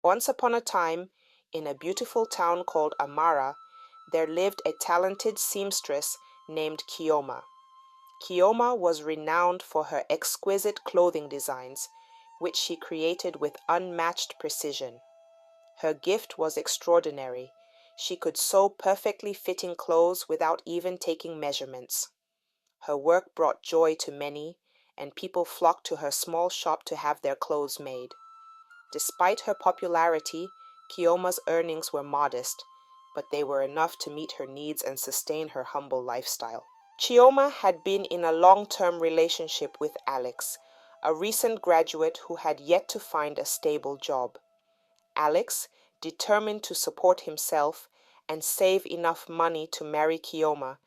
Once upon a time, in a beautiful town called Amara, there lived a talented seamstress named Kioma. Kioma was renowned for her exquisite clothing designs, which she created with unmatched precision. Her gift was extraordinary. She could sew perfectly fitting clothes without even taking measurements. Her work brought joy to many, and people flocked to her small shop to have their clothes made. Despite her popularity, Kioma's earnings were modest, but they were enough to meet her needs and sustain her humble lifestyle. Kioma had been in a long-term relationship with Alex, a recent graduate who had yet to find a stable job. Alex, determined to support himself and save enough money to marry Kioma,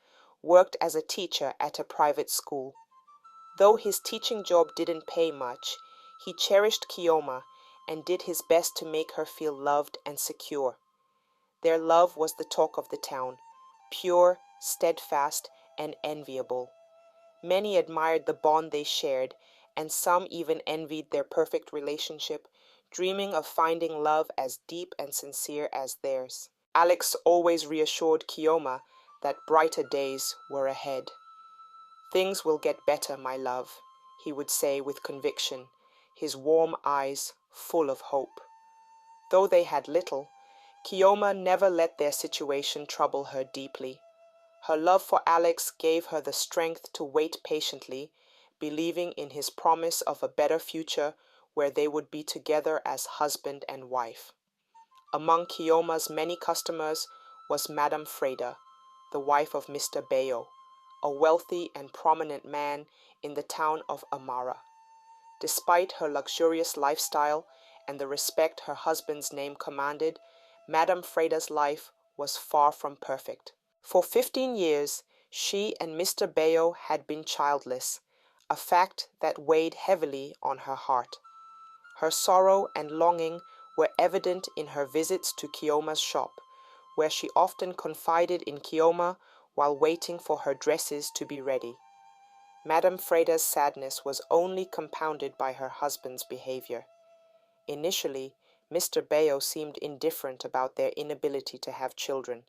worked as a teacher at a private school. Though his teaching job didn't pay much, he cherished Kioma and did his best to make her feel loved and secure. Their love was the talk of the town, pure, steadfast, and enviable. Many admired the bond they shared, and some even envied their perfect relationship, dreaming of finding love as deep and sincere as theirs. Alex always reassured Kioma that brighter days were ahead. "Things will get better, my love," he would say with conviction, his warm eyes full of hope. Though they had little, Kioma never let their situation trouble her deeply. Her love for Alex gave her the strength to wait patiently, believing in his promise of a better future where they would be together as husband and wife. Among Kioma's many customers was Madame Freda, the wife of Mr. Bayo, a wealthy and prominent man in the town of Amara. Despite her luxurious lifestyle and the respect her husband's name commanded, Madame Freda's life was far from perfect. For 15 years, she and Mr. Bayo had been childless, a fact that weighed heavily on her heart. Her sorrow and longing were evident in her visits to Kioma's shop, where she often confided in Kioma while waiting for her dresses to be ready. Madame Freda's sadness was only compounded by her husband's behavior. Initially, Mr. Bayo seemed indifferent about their inability to have children,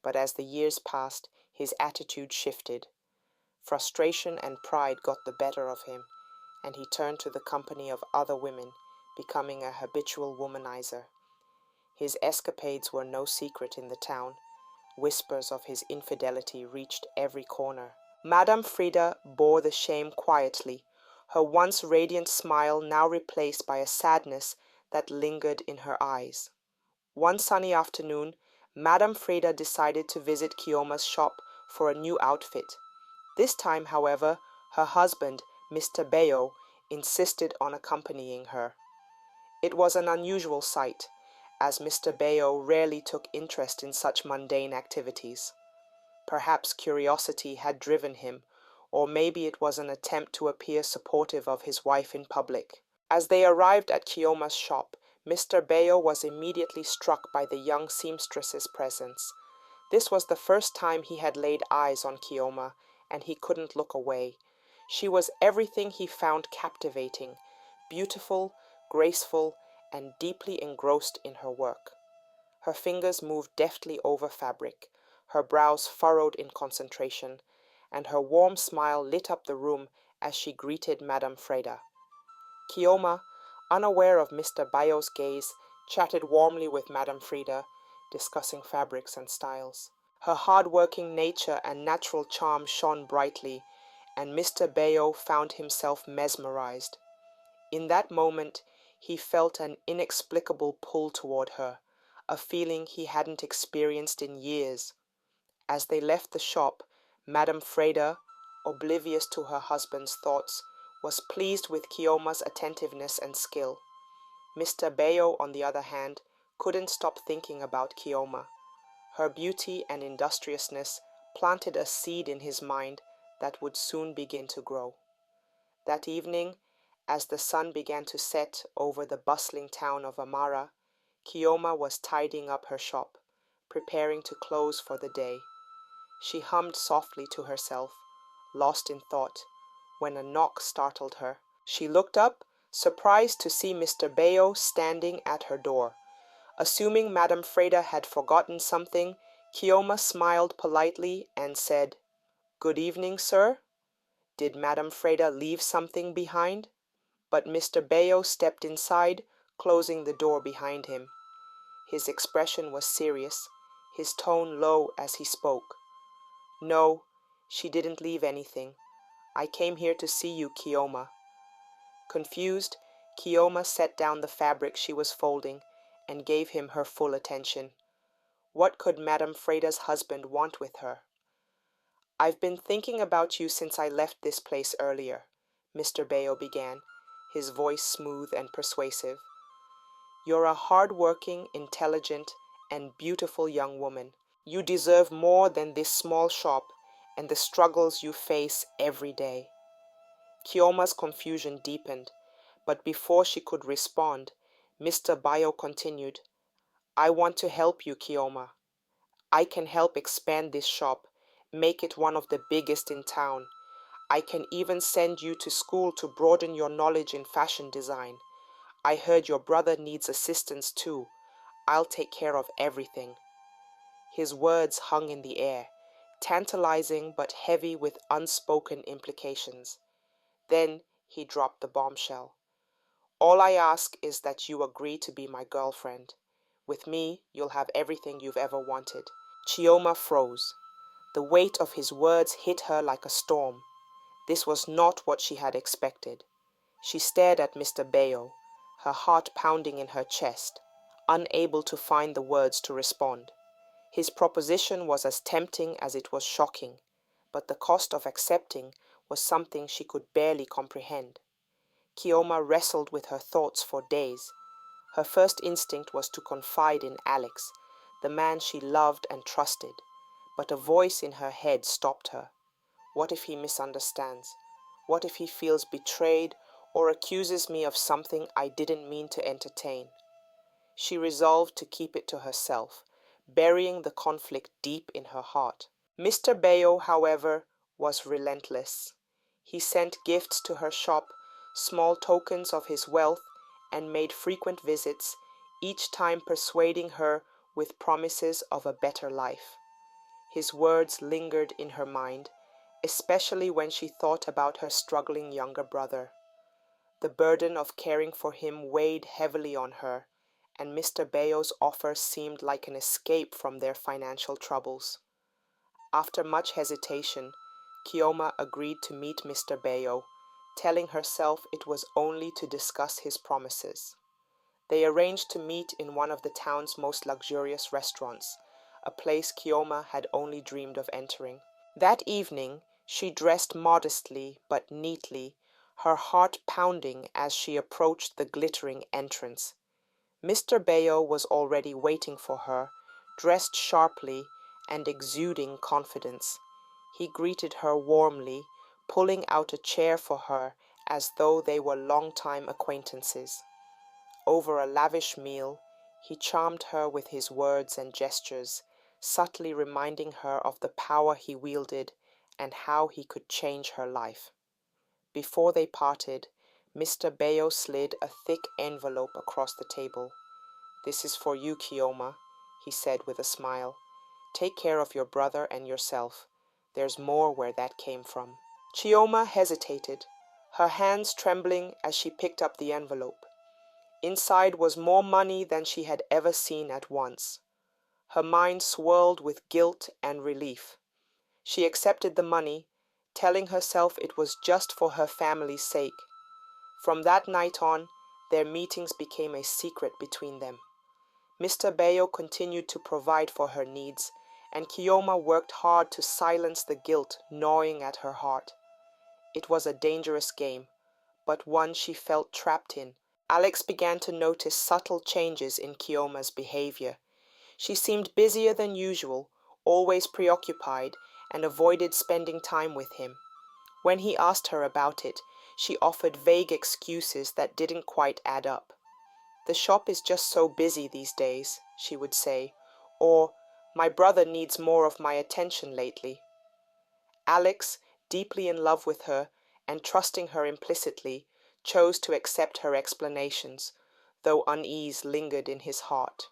but as the years passed, his attitude shifted. Frustration and pride got the better of him, and he turned to the company of other women, becoming a habitual womanizer. His escapades were no secret in the town. Whispers of his infidelity reached every corner. Madame Freda bore the shame quietly, her once radiant smile now replaced by a sadness that lingered in her eyes. One sunny afternoon, Madame Freda decided to visit Kioma's shop for a new outfit. This time, however, her husband, Mr. Bayo, insisted on accompanying her. It was an unusual sight, as Mr. Bayo rarely took interest in such mundane activities. Perhaps curiosity had driven him, or maybe it was an attempt to appear supportive of his wife in public. As they arrived at Kioma's shop, Mr. Bayo was immediately struck by the young seamstress's presence. This was the first time he had laid eyes on Kioma, and he couldn't look away. She was everything he found captivating, beautiful, graceful, and deeply engrossed in her work. Her fingers moved deftly over fabric, her brows furrowed in concentration, and her warm smile lit up the room as she greeted Madame Freda. Kioma, unaware of Mr. Bayo's gaze, chatted warmly with Madame Freda, discussing fabrics and styles. Her hard-working nature and natural charm shone brightly, and Mr. Bayo found himself mesmerized. In that moment, he felt an inexplicable pull toward her, a feeling he hadn't experienced in years. As they left the shop, Madame Freda, oblivious to her husband's thoughts, was pleased with Kioma's attentiveness and skill. Mr. Bayo, on the other hand, couldn't stop thinking about Kioma. Her beauty and industriousness planted a seed in his mind that would soon begin to grow. That evening, as the sun began to set over the bustling town of Amara, Kioma was tidying up her shop, preparing to close for the day. She hummed softly to herself, lost in thought, when a knock startled her. She looked up, surprised to see Mr. Bayo standing at her door. Assuming Madame Freda had forgotten something, Kioma smiled politely and said, "Good evening, sir. Did Madame Freda leave something behind?" But Mr. Bayo stepped inside, closing the door behind him. His expression was serious, his tone low as he spoke. "No, she didn't leave anything. I came here to see you, Kioma." Confused, Kioma set down the fabric she was folding and gave him her full attention. What could Madame Freda's husband want with her? "I've been thinking about you since I left this place earlier," Mr. Bayo began, his voice smooth and persuasive. "You're a hard-working, intelligent, and beautiful young woman. You deserve more than this small shop and the struggles you face every day." Kioma's confusion deepened, but before she could respond, Mr. Bayo continued, "I want to help you, Kioma. I can help expand this shop, make it one of the biggest in town. I can even send you to school to broaden your knowledge in fashion design. I heard your brother needs assistance too. I'll take care of everything." His words hung in the air, tantalizing but heavy with unspoken implications. Then he dropped the bombshell. "All I ask is that you agree to be my girlfriend. With me, you'll have everything you've ever wanted." Chioma froze. The weight of his words hit her like a storm. This was not what she had expected. She stared at Mr. Bayo, her heart pounding in her chest, unable to find the words to respond. His proposition was as tempting as it was shocking, but the cost of accepting was something she could barely comprehend. Kioma wrestled with her thoughts for days. Her first instinct was to confide in Alex, the man she loved and trusted, but a voice in her head stopped her. What if he misunderstands? What if he feels betrayed or accuses me of something I didn't mean to entertain? She resolved to keep it to herself, burying the conflict deep in her heart. Mr. Bayo, however, was relentless. He sent gifts to her shop, small tokens of his wealth, and made frequent visits, each time persuading her with promises of a better life. His words lingered in her mind, especially when she thought about her struggling younger brother. The burden of caring for him weighed heavily on her, and Mr. Bayo's offer seemed like an escape from their financial troubles. After much hesitation, Kioma agreed to meet Mr. Bayo, telling herself it was only to discuss his promises. They arranged to meet in one of the town's most luxurious restaurants, a place Kioma had only dreamed of entering. That evening, she dressed modestly but neatly, her heart pounding as she approached the glittering entrance. Mr. Bayo was already waiting for her, dressed sharply and exuding confidence. He greeted her warmly, pulling out a chair for her as though they were long-time acquaintances. Over a lavish meal, he charmed her with his words and gestures, subtly reminding her of the power he wielded and how he could change her life. Before they parted, Mr. Bayo slid a thick envelope across the table. "This is for you, Kioma," he said with a smile. "Take care of your brother and yourself. There's more where that came from." Chioma hesitated, her hands trembling as she picked up the envelope. Inside was more money than she had ever seen at once. Her mind swirled with guilt and relief. She accepted the money, telling herself it was just for her family's sake. From that night on, their meetings became a secret between them. Mr. Bayo continued to provide for her needs, and Kioma worked hard to silence the guilt gnawing at her heart. It was a dangerous game, but one she felt trapped in. Alex began to notice subtle changes in Kioma's behavior. She seemed busier than usual, always preoccupied, and avoided spending time with him. When he asked her about it, she offered vague excuses that didn't quite add up. "The shop is just so busy these days," she would say, or "My brother needs more of my attention lately." Alex, deeply in love with her and trusting her implicitly, chose to accept her explanations, though unease lingered in his heart.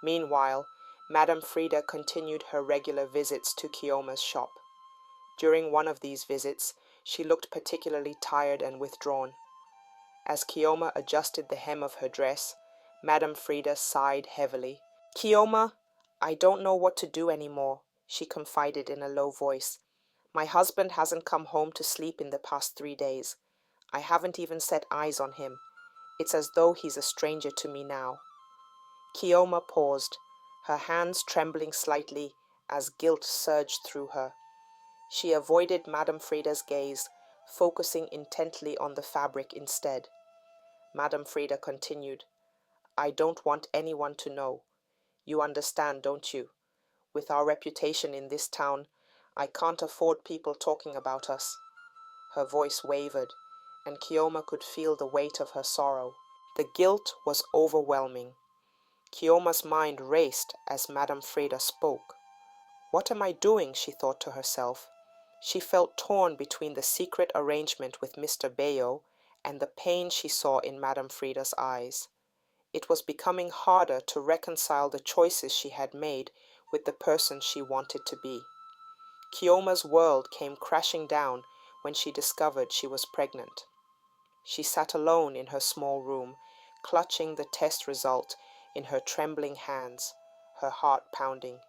Meanwhile, Madame Frida continued her regular visits to Kioma's shop. During one of these visits, she looked particularly tired and withdrawn. As Kioma adjusted the hem of her dress, Madame Frida sighed heavily. "Kioma, I don't know what to do anymore," she confided in a low voice. "My husband hasn't come home to sleep in the past 3 days. I haven't even set eyes on him. It's as though he's a stranger to me now." Kioma paused, her hands trembling slightly as guilt surged through her. She avoided Madame Frida's gaze, focusing intently on the fabric instead. Madame Frida continued, "I don't want anyone to know. You understand, don't you? With our reputation in this town, I can't afford people talking about us." Her voice wavered, and Kioma could feel the weight of her sorrow. The guilt was overwhelming. Kioma's mind raced as Madame Frida spoke. "What am I doing?" she thought to herself. She felt torn between the secret arrangement with Mr. Bayo and the pain she saw in Madame Frida's eyes. It was becoming harder to reconcile the choices she had made with the person she wanted to be. Kioma's world came crashing down when she discovered she was pregnant. She sat alone in her small room, clutching the test result in her trembling hands, her heart pounding.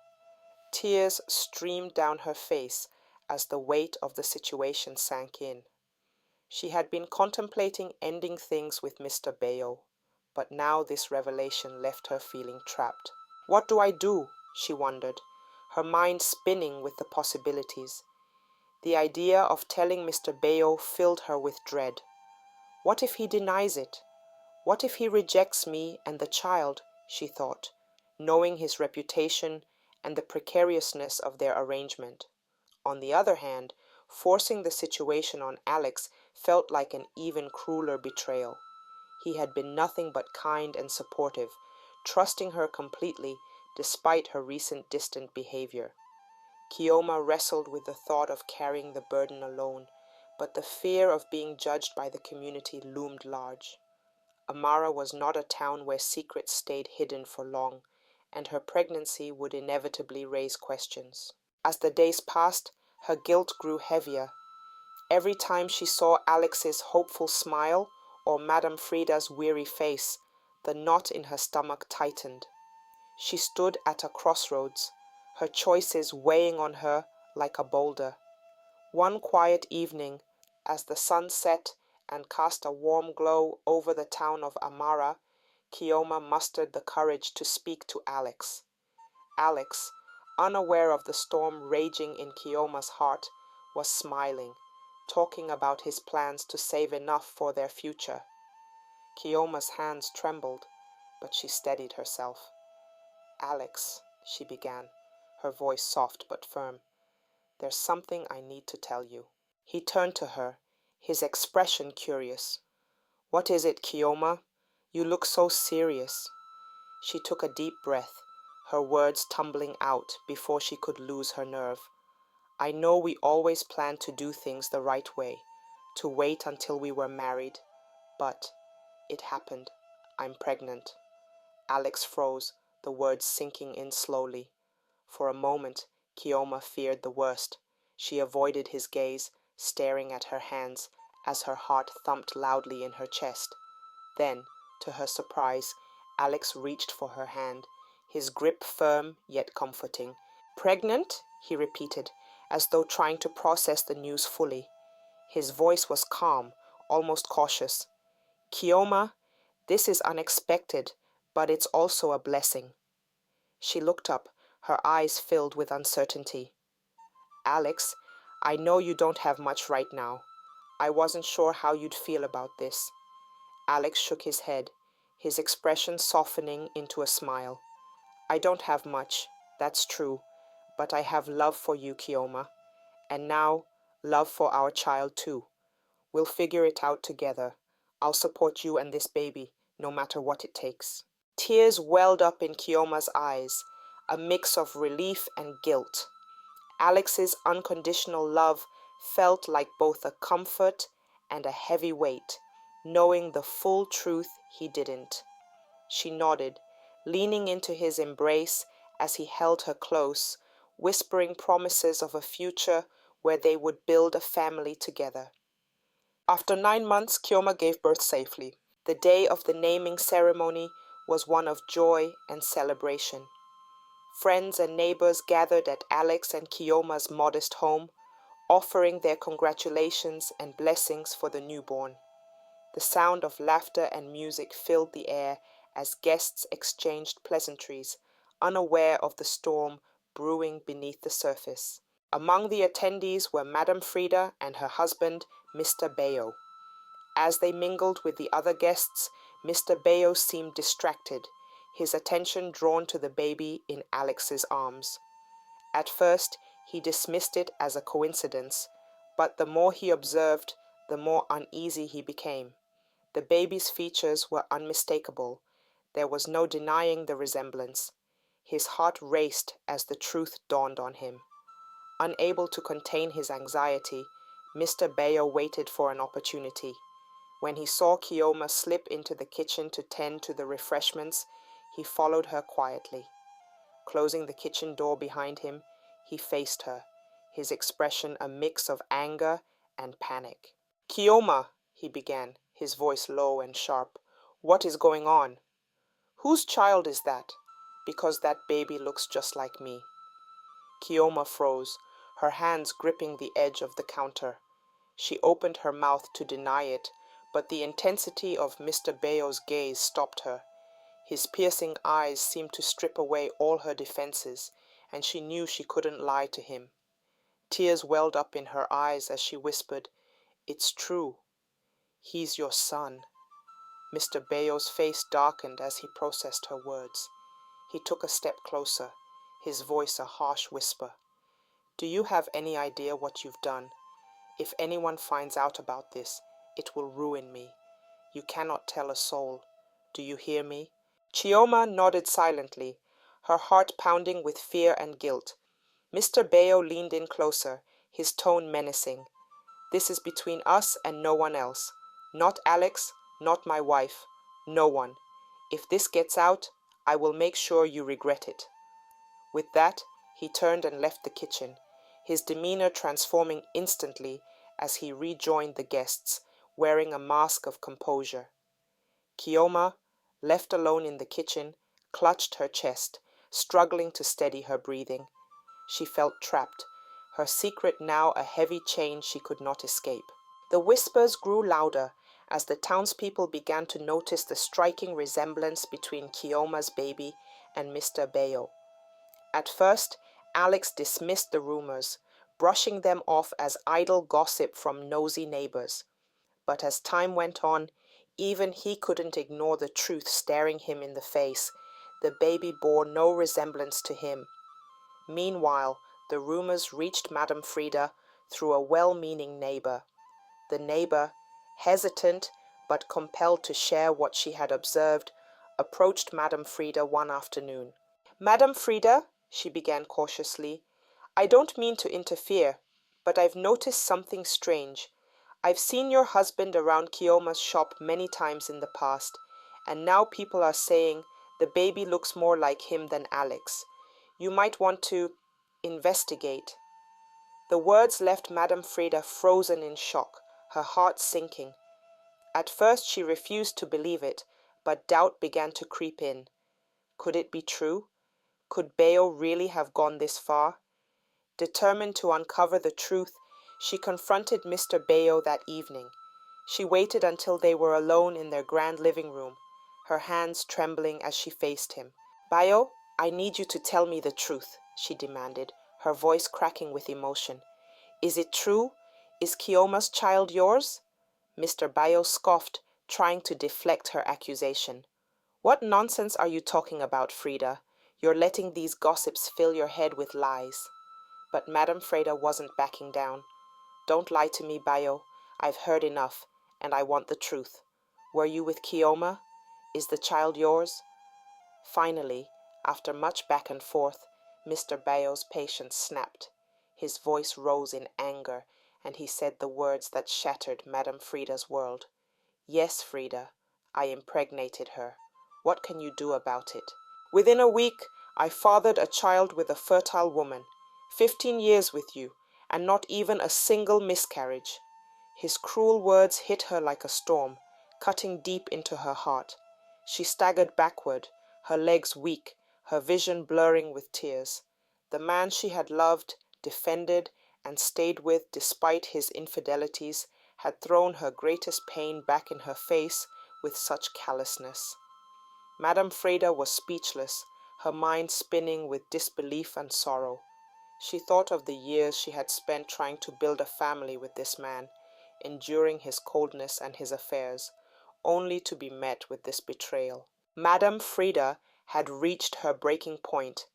Tears streamed down her face as the weight of the situation sank in. She had been contemplating ending things with Mr. Bayo, but now this revelation left her feeling trapped. "What do I do?" she wondered, her mind spinning with the possibilities. The idea of telling Mr. Bayo filled her with dread. What if he denies it? What if he rejects me and the child? She thought, knowing his reputation and the precariousness of their arrangement. On the other hand, forcing the situation on Alex felt like an even crueler betrayal. He had been nothing but kind and supportive, trusting her completely despite her recent distant behavior. Kioma wrestled with the thought of carrying the burden alone, but the fear of being judged by the community loomed large. Amara was not a town where secrets stayed hidden for long, and her pregnancy would inevitably raise questions. As the days passed, her guilt grew heavier. Every time she saw Alex's hopeful smile or Madame Frida's weary face, the knot in her stomach tightened. She stood at a crossroads, her choices weighing on her like a boulder. One quiet evening, as the sun set and cast a warm glow over the town of Amara, Kioma mustered the courage to speak to Alex. Alex, unaware of the storm raging in Kioma's heart, was smiling, talking about his plans to save enough for their future. Kioma's hands trembled, but she steadied herself. "Alex," she began, her voice soft but firm, "there's something I need to tell you." He turned to her, his expression curious. "What is it, Kioma? You look so serious." She took a deep breath, her words tumbling out before she could lose her nerve. "I know we always planned to do things the right way, to wait until we were married, but it happened. I'm pregnant." Alex froze, the words sinking in slowly. For a moment, Kioma feared the worst. She avoided his gaze, staring at her hands as her heart thumped loudly in her chest. Then, to her surprise, Alex reached for her hand, his grip firm yet comforting. "Pregnant?" he repeated, as though trying to process the news fully. His voice was calm, almost cautious. "Kioma, this is unexpected, but it's also a blessing." She looked up, her eyes filled with uncertainty. "Alex, I know you don't have much right now. I wasn't sure how you'd feel about this." Alex shook his head, his expression softening into a smile. "I don't have much, that's true, but I have love for you, Kioma. And now, love for our child too. We'll figure it out together. I'll support you and this baby, no matter what it takes." Tears welled up in Kioma's eyes, a mix of relief and guilt. Alex's unconditional love felt like both a comfort and a heavy weight, knowing the full truth he didn't. She nodded, leaning into his embrace as he held her close, whispering promises of a future where they would build a family together. After 9 months, Kioma gave birth safely. The day of the naming ceremony was one of joy and celebration. Friends and neighbors gathered at Alex and Kioma's modest home, offering their congratulations and blessings for the newborn. The sound of laughter and music filled the air as guests exchanged pleasantries, unaware of the storm brewing beneath the surface. Among the attendees were Madame Frida and her husband, Mr. Bayo. As they mingled with the other guests, Mr. Bayo seemed distracted, his attention drawn to the baby in Alex's arms. At first, he dismissed it as a coincidence, but the more he observed, the more uneasy he became. The baby's features were unmistakable. There was no denying the resemblance. His heart raced as the truth dawned on him. Unable to contain his anxiety, Mr. Bayo waited for an opportunity. When he saw Kioma slip into the kitchen to tend to the refreshments, he followed her quietly. Closing the kitchen door behind him, he faced her, his expression a mix of anger and panic. "Kioma," he began, his voice low and sharp, "what is going on? Whose child is that? Because that baby looks just like me." Kioma froze, her hands gripping the edge of the counter. She opened her mouth to deny it, but the intensity of Mr. Bayo's gaze stopped her. His piercing eyes seemed to strip away all her defenses, and she knew she couldn't lie to him. Tears welled up in her eyes as she whispered, "It's true. He's your son." Mr. Bayo's face darkened as he processed her words. He took a step closer, his voice a harsh whisper. "Do you have any idea what you've done? If anyone finds out about this, it will ruin me. You cannot tell a soul. Do you hear me?" Kioma nodded silently, her heart pounding with fear and guilt. Mr. Bayo leaned in closer, his tone menacing. "This is between us and no one else. Not Alex, not my wife. No one. If this gets out, I will make sure you regret it." With that, he turned and left the kitchen, his demeanor transforming instantly as he rejoined the guests, wearing a mask of composure. Kioma, left alone in the kitchen, clutched her chest, struggling to steady her breathing. She felt trapped, her secret now a heavy chain she could not escape. The whispers grew louder as the townspeople began to notice the striking resemblance between Kioma's baby and Mr. Bayo. At first, Alex dismissed the rumors, brushing them off as idle gossip from nosy neighbors. But as time went on, even he couldn't ignore the truth staring him in the face. The baby bore no resemblance to him. Meanwhile, the rumors reached Madame Frida through a well-meaning neighbor. The neighbor, hesitant but compelled to share what she had observed, approached Madame Frida one afternoon. "Madame Frida," she began cautiously, "I don't mean to interfere, but I've noticed something strange. I've seen your husband around Kioma's shop many times in the past, and now people are saying the baby looks more like him than Alex. You might want to investigate." The words left Madame Frida frozen in shock, her heart sinking. At first she refused to believe it, but doubt began to creep in. Could it be true? Could Bayo really have gone this far? Determined to uncover the truth, she confronted Mr. Bayo that evening. She waited until they were alone in their grand living room, her hands trembling as she faced him. "Bayo, I need you to tell me the truth," she demanded, her voice cracking with emotion. "Is it true? Is Kioma's child yours?" Mr. Bayo scoffed, trying to deflect her accusation. "What nonsense are you talking about, Frida? You're letting these gossips fill your head with lies." But Madame Frida wasn't backing down. "Don't lie to me, Bayo. I've heard enough, and I want the truth. Were you with Kioma? Is the child yours?" Finally, after much back and forth, Mr. Bayo's patience snapped. His voice rose in anger, and he said the words that shattered Madame Frida's world. "Yes, Frida, I impregnated her. What can you do about it? Within a week, I fathered a child with a fertile woman. 15 years with you, and not even a single miscarriage. His cruel words hit her like a storm, cutting deep into her heart. She staggered backward, her legs weak, her vision blurring with tears. The man she had loved, defended, and stayed with despite his infidelities had thrown her greatest pain back in her face with such callousness. Madame Freda was speechless, her mind spinning with disbelief and sorrow. She thought of the years she had spent trying to build a family with this man, enduring his coldness and his affairs, only to be met with this betrayal. Madame Freda had reached her breaking point.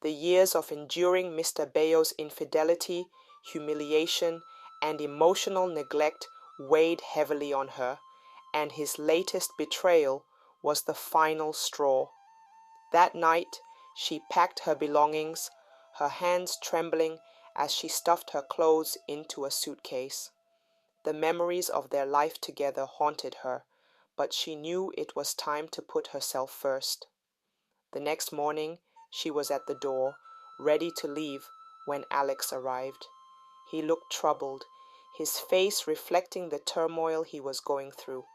The years of enduring Mr. Bayo's infidelity, humiliation, and emotional neglect weighed heavily on her, and his latest betrayal was the final straw. That night, she packed her belongings, her hands trembling as she stuffed her clothes into a suitcase. The memories of their life together haunted her, but she knew it was time to put herself first. The next morning, she was at the door, ready to leave, when Alex arrived. He looked troubled, his face reflecting the turmoil he was going through.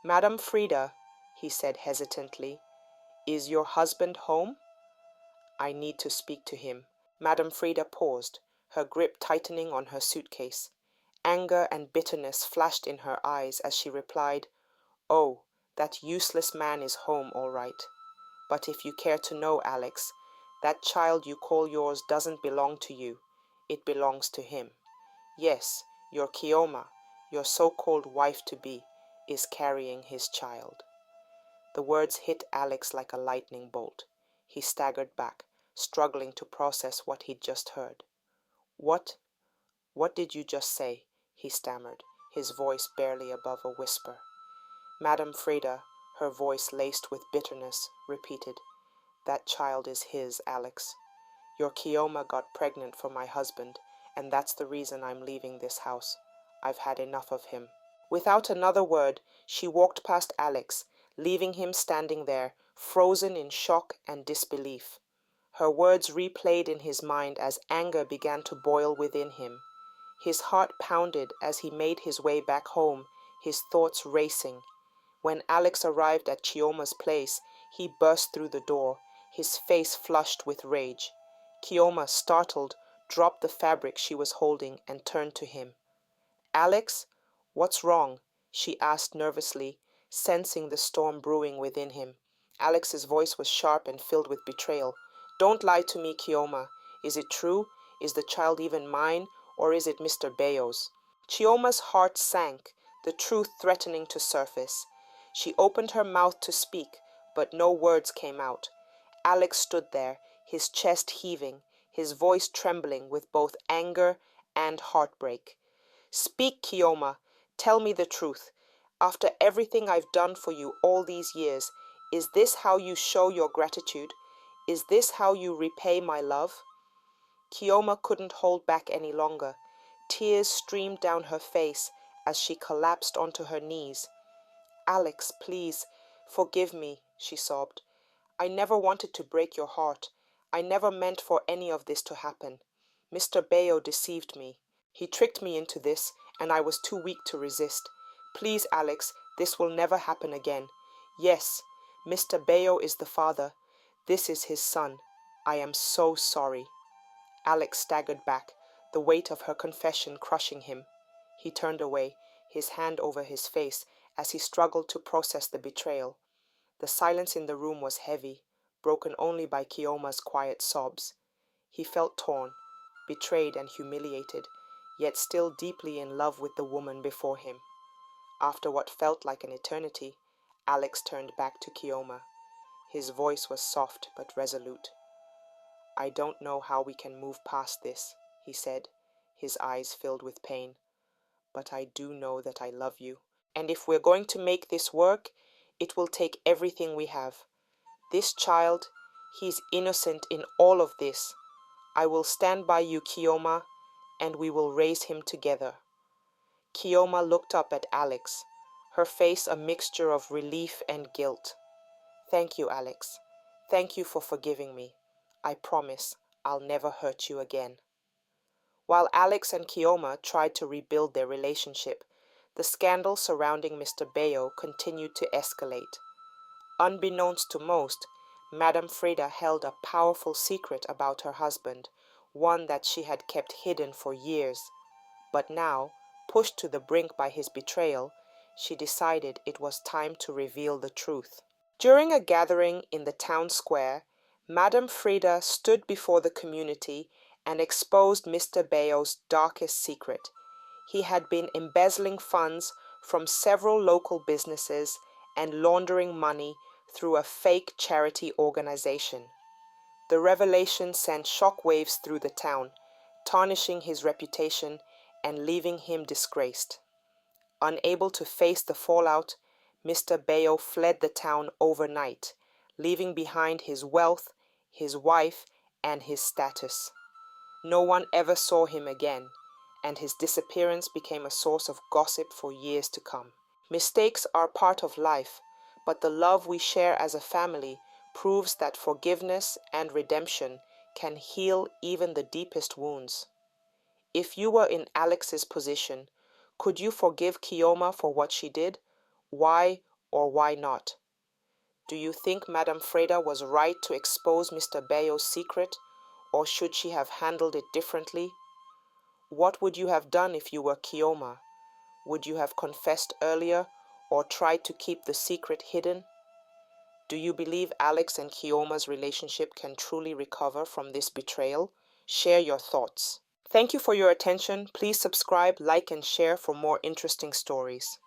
"Madame Freda," he said hesitantly, "is your husband home?" "I need to speak to him." Madame Freda paused, her grip tightening on her suitcase. Anger and bitterness flashed in her eyes as she replied, "Oh, that useless man is home, all right. But if you care to know, Alex, that child you call yours doesn't belong to you. It belongs to him. Yes, your Kioma, your so-called wife-to-be, is carrying his child." The words hit Alex like a lightning bolt. He staggered back, struggling to process what he'd just heard. What did you just say?" he stammered, his voice barely above a whisper. Madame Freda, her voice laced with bitterness, repeated, "That child is his, Alex. Your Kioma got pregnant for my husband, and that's the reason I'm leaving this house. I've had enough of him." Without another word, she walked past Alex, leaving him standing there, frozen in shock and disbelief. Her words replayed in his mind as anger began to boil within him. His heart pounded as he made his way back home, his thoughts racing. When Alex arrived at Kioma's place, he burst through the door, his face flushed with rage. Kioma, startled, dropped the fabric she was holding and turned to him. "Alex, what's wrong?" she asked nervously, sensing the storm brewing within him. Alex's voice was sharp and filled with betrayal. "Don't lie to me, Kioma. Is it true? Is the child even mine, or is it Mr. Bayo's?" Kioma's heart sank, the truth threatening to surface. She opened her mouth to speak, but no words came out. Alex stood there, his chest heaving, his voice trembling with both anger and heartbreak. "Speak, Kioma. Tell me the truth. After everything I've done for you all these years, is this how you show your gratitude? Is this how you repay my love?" Kioma couldn't hold back any longer. Tears streamed down her face as she collapsed onto her knees. "Alex, please, forgive me," she sobbed. "I never wanted to break your heart. I never meant for any of this to happen. Mr. Bayo deceived me. He tricked me into this, and I was too weak to resist. Please, Alex, this will never happen again. Yes, Mr. Bayo is the father. This is his son. I am so sorry." Alex staggered back, the weight of her confession crushing him. He turned away, his hand over his face, as he struggled to process the betrayal. The silence in the room was heavy, broken only by Kioma's quiet sobs. He felt torn, betrayed and humiliated, yet still deeply in love with the woman before him. After what felt like an eternity, Alex turned back to Kioma. His voice was soft but resolute. "I don't know how we can move past this," he said, his eyes filled with pain. "But I do know that I love you. And if we're going to make this work, it will take everything we have. This child, he's innocent in all of this. I will stand by you, Kioma, and we will raise him together." Kioma looked up at Alex, her face a mixture of relief and guilt. "Thank you, Alex. Thank you for forgiving me. I promise I'll never hurt you again." While Alex and Kioma tried to rebuild their relationship, the scandal surrounding Mr. Bayo continued to escalate. Unbeknownst to most, Madame Freda held a powerful secret about her husband, one that she had kept hidden for years. But now, pushed to the brink by his betrayal, she decided it was time to reveal the truth. During a gathering in the town square, Madame Freda stood before the community and exposed Mr. Bayo's darkest secret. He had been embezzling funds from several local businesses and laundering money through a fake charity organization. The revelation sent shockwaves through the town, tarnishing his reputation and leaving him disgraced. Unable to face the fallout, Mr. Bayo fled the town overnight, leaving behind his wealth, his wife, and his status. No one ever saw him again, and his disappearance became a source of gossip for years to come. Mistakes are part of life, but the love we share as a family proves that forgiveness and redemption can heal even the deepest wounds. If you were in Alex's position, could you forgive Kioma for what she did? Why or why not? Do you think Madame Freda was right to expose Mr. Bayo's secret, or should she have handled it differently? What would you have done if you were Kioma? Would you have confessed earlier or tried to keep the secret hidden? Do you believe Alex and Kioma's relationship can truly recover from this betrayal? Share your thoughts. Thank you for your attention. Please subscribe, like, and share for more interesting stories.